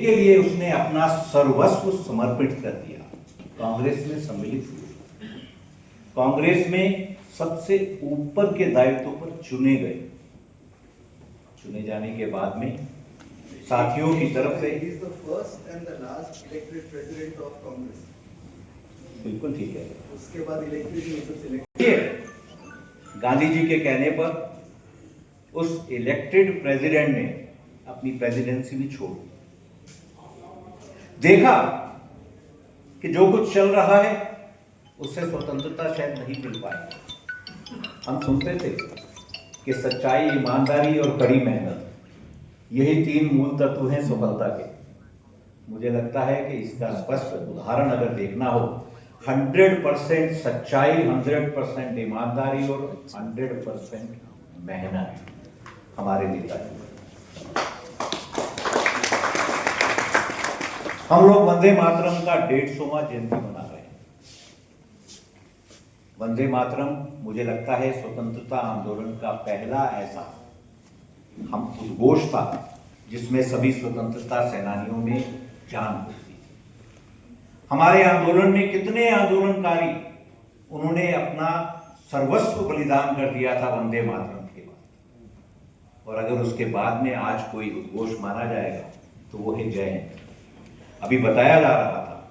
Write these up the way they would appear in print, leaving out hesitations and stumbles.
के लिए उसने अपना सर्वस्व समर्पित कर दिया। कांग्रेस में सम्मिलित हुए, कांग्रेस में सबसे ऊपर के दायित्व पर चुने गए। चुने जाने के बाद में साथियों की तरफ से बिल्कुल ठीक है, उसके बाद इलेक्टेड गांधी जी के कहने पर उस इलेक्टेड प्रेसिडेंट ने अपनी प्रेसिडेंसी भी छोड़ दी। देखा कि जो कुछ चल रहा है उससे स्वतंत्रता शायद नहीं मिल पाएगी। हम सुनते थे कि सच्चाई, ईमानदारी और कड़ी मेहनत, यही तीन मूल तत्व हैं सफलता के। मुझे लगता है कि इसका स्पष्ट उदाहरण अगर देखना हो, 100% सच्चाई, 100% ईमानदारी और 100% मेहनत हमारे नेता हैं। हम लोग वंदे मातरम का 150वां जयंती मना रहे हैं। वंदे मातरम मुझे लगता है स्वतंत्रता आंदोलन का पहला ऐसा हम उद्घोष था जिसमें सभी स्वतंत्रता सेनानियों ने जान बुझ दी। हमारे आंदोलन में कितने आंदोलनकारी उन्होंने अपना सर्वस्व बलिदान कर दिया था वंदे मातरम के बाद। और अगर उसके बाद में आज कोई उद्घोष माना जाएगा तो वो है जय हिंद। अभी बताया जा रहा था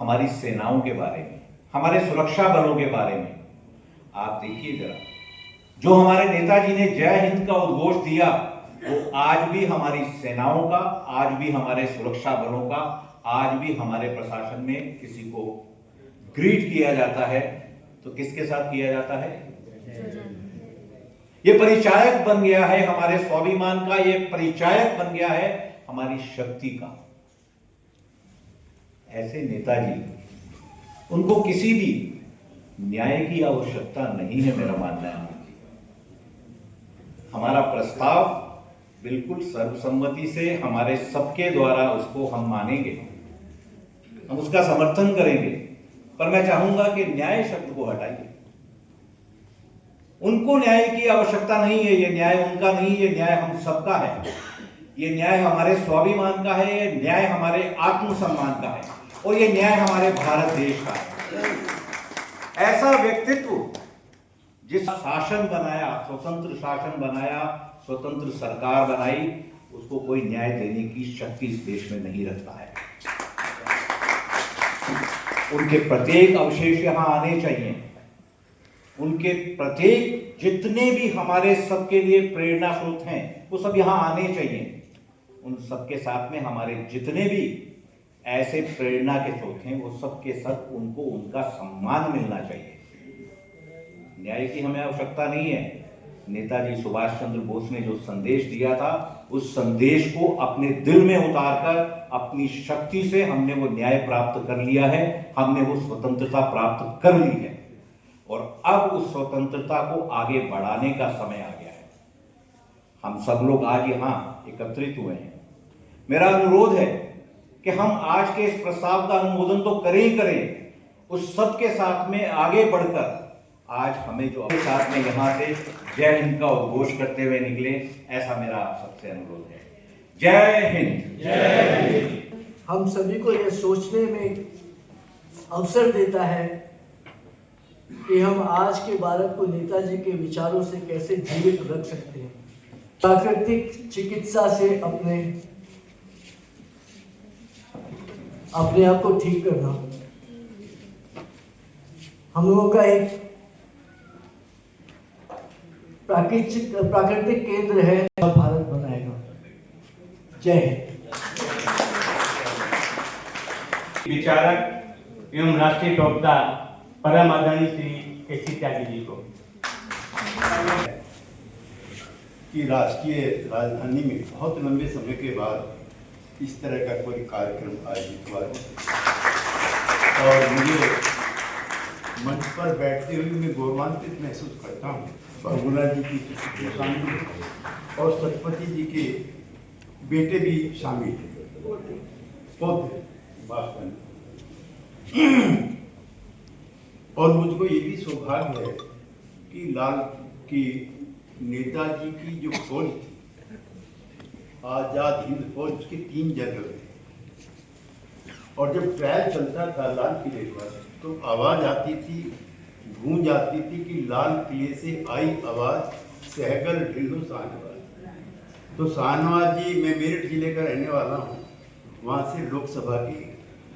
हमारी सेनाओं के बारे में, हमारे सुरक्षा बलों के बारे में। आप देखिए जरा, जो हमारे नेताजी ने जय हिंद का उद्घोष दिया वो आज भी हमारी सेनाओं का, आज भी हमारे सुरक्षा बलों का, आज भी हमारे प्रशासन में किसी को ग्रीट किया जाता है तो किसके साथ किया जाता है? ये परिचायक बन गया है हमारे स्वाभिमान का, ये परिचायक बन गया है हमारी शक्ति का। ऐसे नेताजी, उनको किसी भी न्याय की आवश्यकता नहीं है, मेरा मानना है। हमारा प्रस्ताव बिल्कुल सर्वसम्मति से हमारे सबके द्वारा उसको हम मानेंगे, हम उसका समर्थन करेंगे। पर मैं चाहूंगा कि न्याय शब्द को हटाइए। उनको न्याय की आवश्यकता नहीं है, ये न्याय उनका नहीं, ये न्याय हम सबका है। ये न्याय हमारे स्वाभिमान का है, ये न्याय हमारे आत्मसम्मान का है और ये न्याय हमारे भारत देश का है। ऐसा व्यक्तित्व जिस शासन बनाया, स्वतंत्र शासन बनाया, स्वतंत्र सरकार बनाई, उसको कोई न्याय देने की शक्ति इस देश में नहीं रखता है। उनके प्रत्येक अवशेष यहां आने चाहिए। उनके प्रत्येक जितने भी हमारे सबके लिए प्रेरणा स्रोत हैं वो सब यहां आने चाहिए। उन सबके साथ में हमारे जितने भी ऐसे प्रेरणा के स्रोत हैं वो सबके सब उनको उनका सम्मान मिलना चाहिए। न्याय की हमें आवश्यकता नहीं है। नेताजी सुभाष चंद्र बोस ने जो संदेश दिया था उस संदेश को अपने दिल में उतारकर अपनी शक्ति से हमने वो न्याय प्राप्त कर लिया है, हमने वो स्वतंत्रता प्राप्त कर ली है और अब उस स्वतंत्रता को आगे बढ़ाने का समय आ गया है। हम सब लोग आज यहाँ एकत्रित हुए हैं। मेरा अनुरोध है कि हम आज के इस प्रस्ताव का अनुमोदन तो करें ही करें, उस सब के साथ में आगे बढ़कर आज हमें जो अपने साथ में यहाँ से जय हिंद का उद्घोष करते हुए निकले, ऐसा मेरा आप सबसे अनुरोध है। जय हिंद। जय हिंद। हम सभी को यह सोचने में अवसर देता है कि हम आज के भारत को नेताजी के विचारों से कैसे जीवित रख सकते हैं। प्राकृतिक चिकित्सा से अपने आप को ठीक करना हम लोगों का एक प्राकृतिक केंद्र है और भारत बनाएगा। जय हिंद। विचारक एवं राष्ट्रीय टॉपदार परम आदरणीय श्री केसी त्यागी जी को कि राष्ट्रीय राजधानी में बहुत लंबे समय के बाद इस तरह का कोई कार्यक्रम आयोजित हुआ और मुझे मंच पर बैठते हुए मैं गौरवान्वित महसूस करता हूँ। बहुगुणा जी की शामिल और सतपति जी के बेटे भी शामिल हैं और मुझको ये भी सौभाग्य है कि नेताजी की जो फौज थी, आजाद हिंद फौज, उसके 3 जनरल थे। और जब ट्रायल चलता था लाल किले पर तो आवाज़ आती थी, गूंज आती थी कि लाल किले से आई आवाज़ सहगल ढिल्लो शाहनवाज। तो शाहनवाज जी, मैं मेरठ जिले का रहने वाला हूँ, वहाँ से लोकसभा की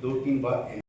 2-3 बार